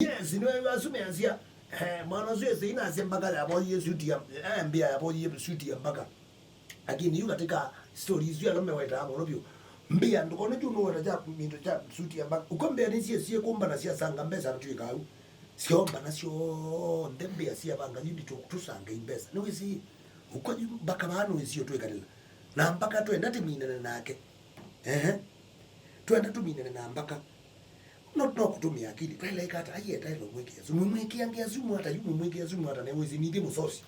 Yes, you know, I was assuming as here. Manazo is in as mbaka about you suiti and be about you suiti and mbaka. Again, you got take a stories you are not aware of you. Mbe and gonna do know what a job mean to jump suiti and back. Ucombe and see a combanasia sang and best at you go. Sio banasio, then be a sea banga you talk to sang in best. No, we see who could you bacamano is your twiggle. Nambaka to another mean and a nake. To another mean and a mbaka. Not kutumia akili pale kata aje tayari mweke azumu mweke yangia azumu hata yumu mweke azumu hata na wezi nidi musosi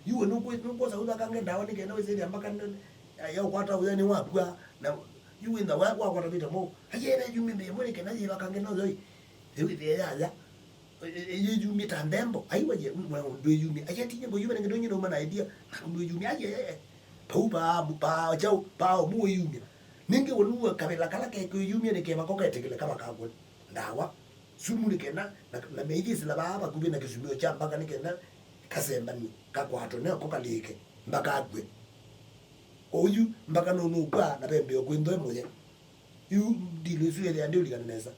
yuwe nuko sauda kange ndawa nike na wezi ambaka ya kwata uzani wapwa na yuwe nda wako kwa tabita mo aje na yumi me mweke na yeba kange no zoi ewe de ya yumi tandembo aiwa je ndo yumi aje tinye bo yumi ngedonyi no mana idea ndo yumi aje pauba ba jau ba mu yumi ninge wonu kabela kala ke yumi ne ke makoka tekele kama kagwe ndawa sumu nikenda na meiji sila baba kubi na kisumio cha mbaka nikenda kasemba ni kakwato ne ko kalike mbaka agwe oyu mbaka no kwa na pembe okwendo moye yu dilusu ya ndio likanesa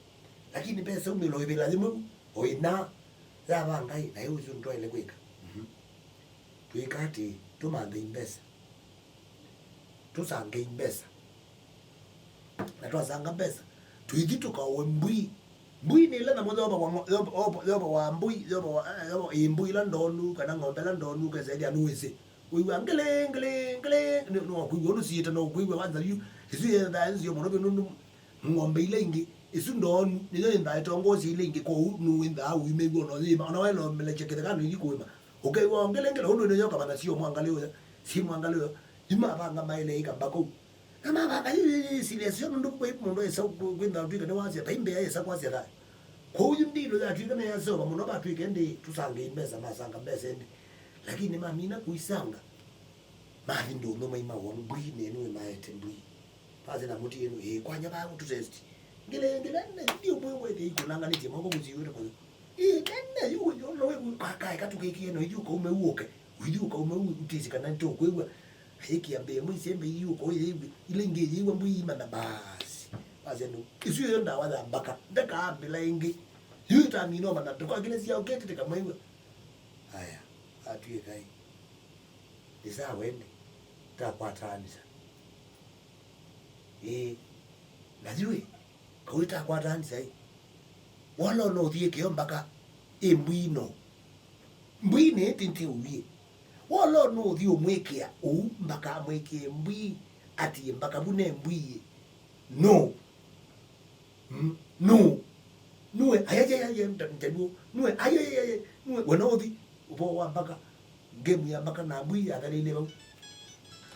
lakini pesa umelo ibela limu oina ya bangai na yuzu ndo ile kweka tuikati tumande imbesa tusange imbesa na twasanga pesa tuigituka mbwii mbwii ni ile na moja wa mbwii wa mbwii la ndonu kana ngombe la ndonu ka zaidi anuweze wewe ngele no kuiwo siita no kuiwo wanza yu isu ya ndanzi yo monobe nunu ngombe ile ingi isu ndonu ni ile ndai tongozi ile ingi ko nu inda au imego no zima ona weno melechekete kana yiko wema okay wa ngele hono ne yoka bana sio mwangalio si mwangalio ima banga maile ikambako kama baba hii silesio ndo kwa ipo ndo esa kwenda ndika ne wazi taimbe esa kwazi ra ko uyu ndilo ya twika ne yaso ba muno ba twika ndi tusange imbeza masanga mbeza ndi lakini mamina kuisanga mavi ndo no mai mawo mbwi ne no maete mbwi paze na muti yenu kwanya ba ku test ngele ndio mwewe de iko nanga niti mako muziwe ko nene yuko no we kai katuke kieno yuko umeuoke yuko umeuti kana nto kwewa hiki ambe mwisembe yuko ile ngeje yiwa mbuyima na basi bazeno isu yo ndawa za mbaka ndaka ambela ingi yuta mino mana to kwa kile sia okete kama hiyo haya atuye kai isa wende takwatani sa najui kauita kwatani sai wala no thie kio mbaka mbwino mbwine tinti uwie wala no thio mwekea u mbaka mweke mbwi ati mbaka bune mbwi no nuwe ayaye mtanu nuwe ayaye nuwe wanothi upo wa mbaka game ya mbaka na mbwi athalile